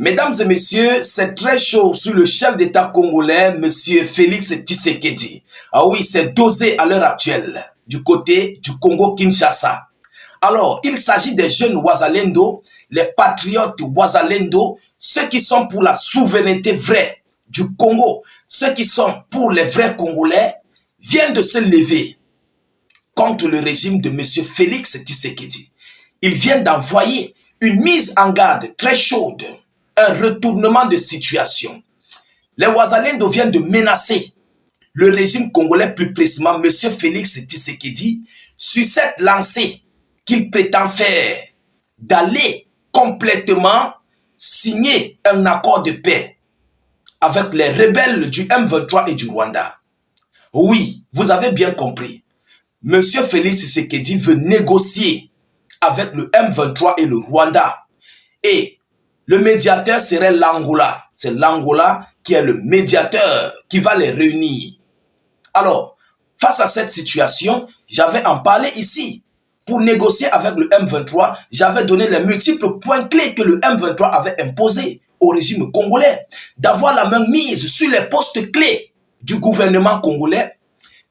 Mesdames et messieurs, c'est très chaud sur le chef d'État congolais, monsieur Félix Tshisekedi. Ah oui, c'est dosé à l'heure actuelle du côté du Congo-Kinshasa. Alors, il s'agit des jeunes Wazalendo, les patriotes Wazalendo, ceux qui sont pour la souveraineté vraie du Congo, ceux qui sont pour les vrais Congolais, viennent de se lever contre le régime de monsieur Félix Tshisekedi. Ils viennent d'envoyer une mise en garde très chaude, un retournement de situation. Les Wazalendo viennent de menacer le régime congolais, plus précisément M. Félix Tshisekedi, sur cette lancée qu'il prétend faire d'aller complètement signer un accord de paix avec les rebelles du M23 et du Rwanda. Oui, vous avez bien compris. M. Félix Tshisekedi veut négocier avec le M23 et le Rwanda. Et le médiateur serait l'Angola. C'est l'Angola qui est le médiateur qui va les réunir. Alors, face à cette situation, j'avais en parlé ici. Pour négocier avec le M23, j'avais donné les multiples points clés que le M23 avait imposés au régime congolais. D'avoir la main mise sur les postes clés du gouvernement congolais,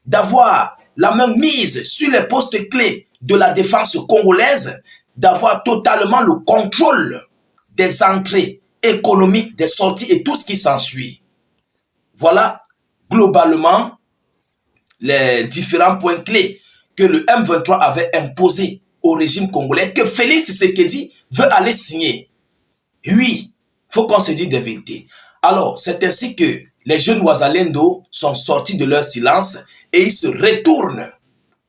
d'avoir la main mise sur les postes clés de la défense congolaise, d'avoir totalement le contrôle des entrées économiques, des sorties et tout ce qui s'ensuit. Voilà globalement les différents points clés que le M23 avait imposés au régime congolais, que Félix Tshisekedi veut aller signer. Oui, il faut qu'on se dise des vérités. Alors, c'est ainsi que les jeunes Wazalendo sont sortis de leur silence et ils se retournent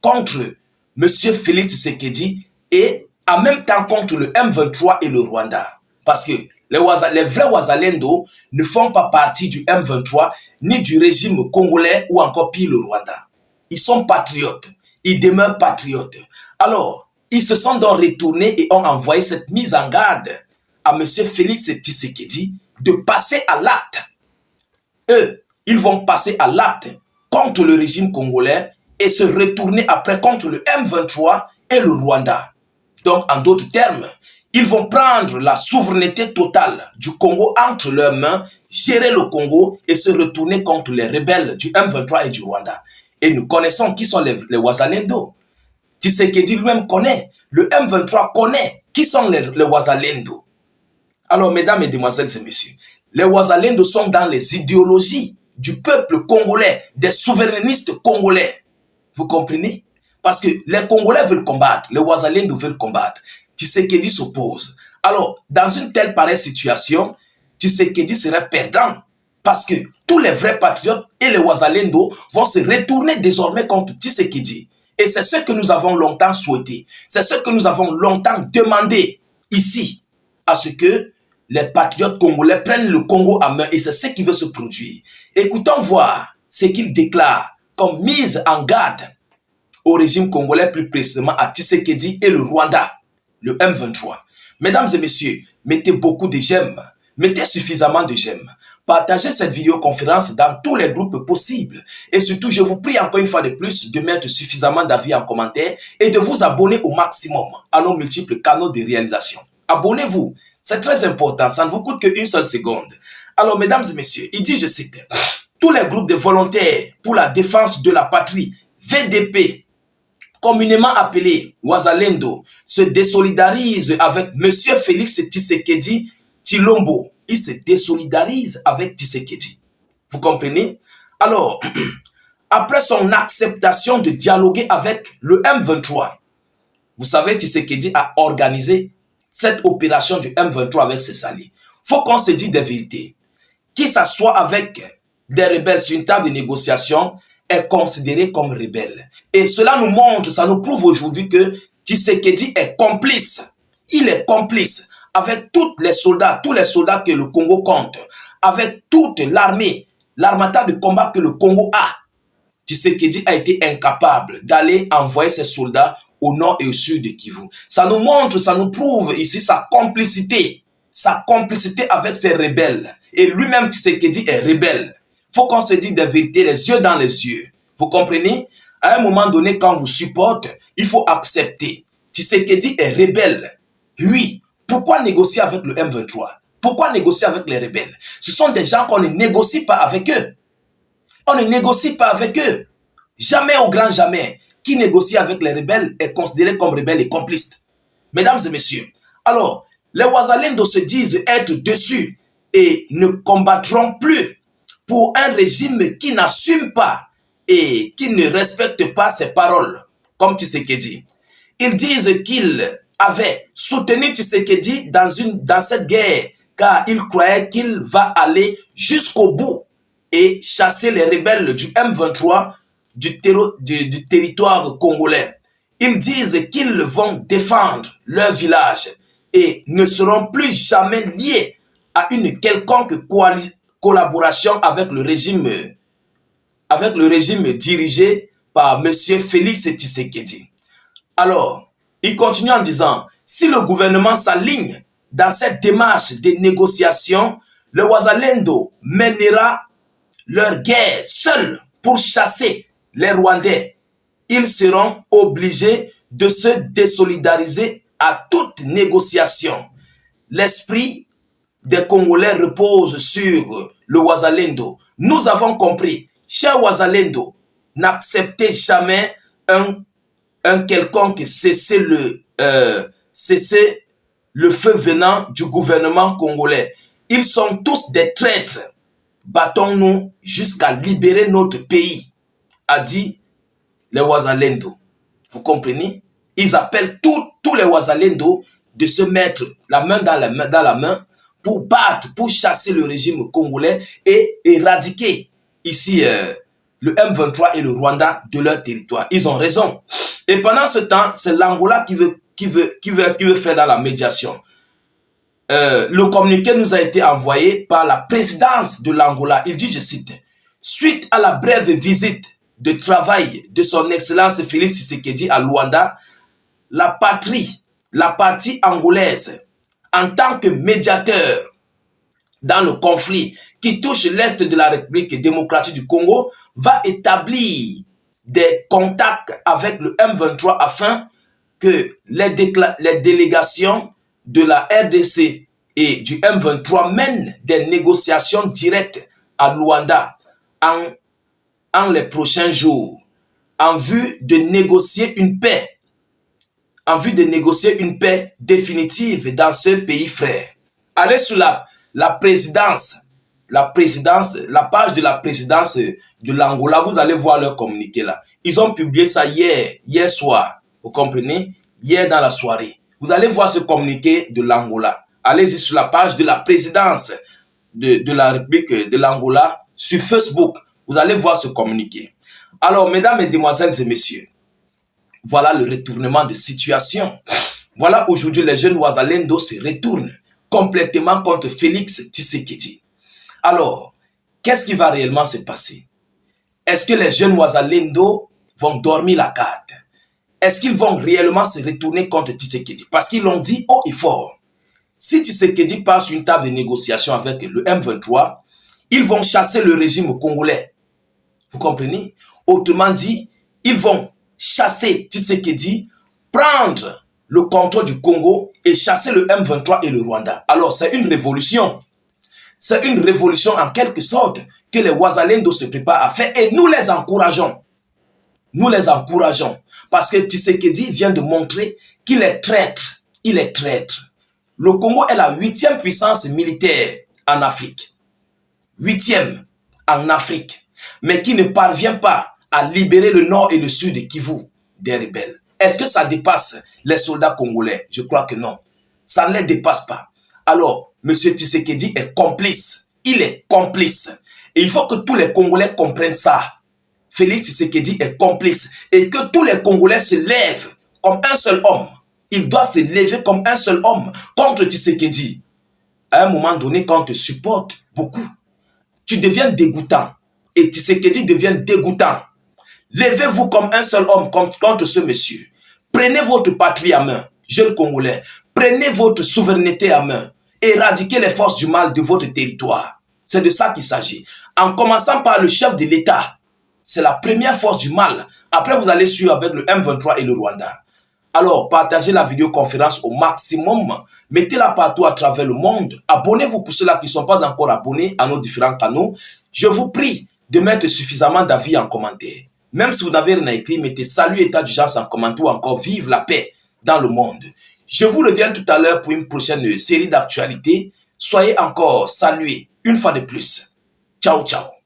contre M. Félix Tshisekedi et en même temps contre le M23 et le Rwanda. Parce que les vrais Wazalendo ne font pas partie du M23 ni du régime congolais ou encore pire le Rwanda. Ils sont patriotes, ils demeurent patriotes. Alors, ils se sont donc retournés et ont envoyé cette mise en garde à M. Félix Tshisekedi de passer à l'acte. Eux, ils vont passer à l'acte contre le régime congolais et se retourner après contre le M23 et le Rwanda. Donc, en d'autres termes, ils vont prendre la souveraineté totale du Congo entre leurs mains, gérer le Congo et se retourner contre les rebelles du M23 et du Rwanda. Et nous connaissons qui sont les Wazalendo. Tshisekedi lui-même connaît, le M23 connaît qui sont les Wazalendo. Alors, mesdames, mesdemoiselles et messieurs, les Wazalendo sont dans les idéologies du peuple congolais, des souverainistes congolais. Vous comprenez? Parce que les Congolais veulent combattre, les Wazalendo veulent combattre. Tshisekedi s'oppose. Alors, dans une telle pareille situation, Tshisekedi serait perdant parce que tous les vrais patriotes et les Wazalendo vont se retourner désormais contre Tshisekedi. Et c'est ce que nous avons longtemps souhaité. C'est ce que nous avons longtemps demandé ici, à ce que les patriotes congolais prennent le Congo en main et c'est ce qui veut se produire. Écoutons voir ce qu'il déclare comme mise en garde au régime congolais, plus précisément à Tshisekedi et le Rwanda, le M23. Mesdames et messieurs, mettez beaucoup de j'aime, mettez suffisamment de j'aime. Partagez cette vidéoconférence dans tous les groupes possibles. Et surtout, je vous prie encore une fois de plus de mettre suffisamment d'avis en commentaire et de vous abonner au maximum à nos multiples canaux de réalisation. Abonnez-vous, c'est très important, ça ne vous coûte qu'une seule seconde. Alors, mesdames et messieurs, il dit, je cite, tous les groupes de volontaires pour la défense de la patrie, VDP, communément appelé Wazalendo, se désolidarise avec M. Félix Tshisekedi Tshilombo. Il se désolidarise avec Tshisekedi. Vous comprenez? Alors, après son acceptation de dialoguer avec le M23, vous savez, Tshisekedi a organisé cette opération du M23 avec ses alliés. Il faut qu'on se dise des vérités. Qui s'assoit avec des rebelles sur une table de négociation est considéré comme rebelle. Et cela nous montre, ça nous prouve aujourd'hui que Tshisekedi est complice. Il est complice avec tous les soldats que le Congo compte, avec toute l'armée, l'armada de combat que le Congo a. Tshisekedi a été incapable d'aller envoyer ses soldats au nord et au sud de Kivu. Ça nous montre, ça nous prouve ici sa complicité avec ces rebelles. Et lui-même, Tshisekedi est rebelle. Il faut qu'on se dise des vérités, les yeux dans les yeux. Vous comprenez? À un moment donné, quand vous supportez, il faut accepter. Tshisekedi est rebelle. Oui. Pourquoi négocier avec le M23? Pourquoi négocier avec les rebelles? Ce sont des gens qu'on ne négocie pas avec eux. On ne négocie pas avec eux. Jamais au grand jamais. Qui négocie avec les rebelles est considéré comme rebelle et complice. Mesdames et messieurs, alors, les Ouazalendo se disent être dessus et ne combattront plus pour un régime qui n'assume pas et qui ne respecte pas ses paroles, comme Tshisekedi. Ils disent qu'ils avaient soutenu Tshisekedi dans cette guerre car ils croyaient qu'il va aller jusqu'au bout et chasser les rebelles du M23 du territoire congolais. Ils disent qu'ils vont défendre leur village et ne seront plus jamais liés à une quelconque collaboration avec le régime dirigé par M. Félix Tshisekedi. Alors, il continue en disant, si le gouvernement s'aligne dans cette démarche de négociation, le Ouazalendo mènera leur guerre seul pour chasser les Rwandais. Ils seront obligés de se désolidariser à toute négociation. L'esprit des Congolais repose sur le Ouazalendo. Nous avons compris, cher Ouazalendo, n'acceptez jamais un quelconque cesser le feu venant du gouvernement congolais. Ils sont tous des traîtres. Battons-nous jusqu'à libérer notre pays, a dit les Ouazalendo. Vous comprenez? Ils appellent tous les Ouazalendo de se mettre la main dans la main pour battre, pour chasser le régime congolais et éradiquer ici le M23 et le Rwanda de leur territoire. Ils ont raison. Et pendant ce temps, c'est l'Angola qui veut faire dans la médiation. Le communiqué nous a été envoyé par la présidence de l'Angola. Il dit, je cite, « Suite à la brève visite de travail de son Excellence Félix Tshisekedi à Luanda, la partie angolaise, en tant que médiateur dans le conflit qui touche l'Est de la République démocratique du Congo, va établir des contacts avec le M23 afin que les délégations de la RDC et du M23 mènent des négociations directes à Luanda en les prochains jours, en vue de négocier une paix, définitive dans ce pays frère. Allez sur la page de la présidence de l'Angola, vous allez voir leur communiqué là. Ils ont publié ça hier soir, vous comprenez? Hier dans la soirée. Vous allez voir ce communiqué de l'Angola. Allez-y sur la page de la présidence de la République de l'Angola sur Facebook. Vous allez voir ce communiqué. Alors, mesdames, mesdemoiselles et messieurs, voilà le retournement de situation. Voilà aujourd'hui les jeunes Ouazalendo se retournent complètement contre Félix Tshisekedi. Alors, qu'est-ce qui va réellement se passer? Est-ce que les jeunes Ouazalendo vont dormir la carte? Est-ce qu'ils vont réellement se retourner contre Tshisekedi? Parce qu'ils l'ont dit haut et fort. Si Tshisekedi passe sur une table de négociation avec le M23, ils vont chasser le régime congolais. Vous comprenez? Autrement dit, ils vont chasser Tshisekedi, prendre le contrôle du Congo et chasser le M23 et le Rwanda. Alors, c'est une révolution. C'est une révolution en quelque sorte que les Ouazalendo se préparent à faire et nous les encourageons. Nous les encourageons. Parce que Tshisekedi vient de montrer qu'il est traître. Il est traître. Le Congo est la 8e puissance militaire en Afrique. 8e en Afrique. Mais qui ne parvient pas à libérer le nord et le sud de Kivu des rebelles. Est-ce que ça dépasse les soldats congolais? Je crois que non. Ça ne les dépasse pas. Alors, M. Tshisekedi est complice. Il est complice. Et il faut que tous les Congolais comprennent ça. Félix Tshisekedi est complice. Et que tous les Congolais se lèvent comme un seul homme. Ils doivent se lever comme un seul homme contre Tshisekedi. À un moment donné, quand on te supporte beaucoup, tu deviens dégoûtant. Et Tshisekedi devient dégoûtant. Levez-vous comme un seul homme contre ce monsieur. Prenez votre patrie à main, jeunes Congolais. Prenez votre souveraineté à main. Éradiquez les forces du mal de votre territoire. C'est de ça qu'il s'agit. En commençant par le chef de l'État. C'est la première force du mal. Après, vous allez suivre avec le M23 et le Rwanda. Alors, partagez la vidéoconférence au maximum. Mettez-la partout à travers le monde. Abonnez-vous pour ceux-là qui ne sont pas encore abonnés à nos différents canaux. Je vous prie de mettre suffisamment d'avis en commentaire. Même si vous n'avez rien à écrire, mettez salut état d'urgence en commentaire ou encore vive la paix dans le monde. Je vous reviens tout à l'heure pour une prochaine série d'actualités. Soyez encore salués une fois de plus. Ciao, ciao.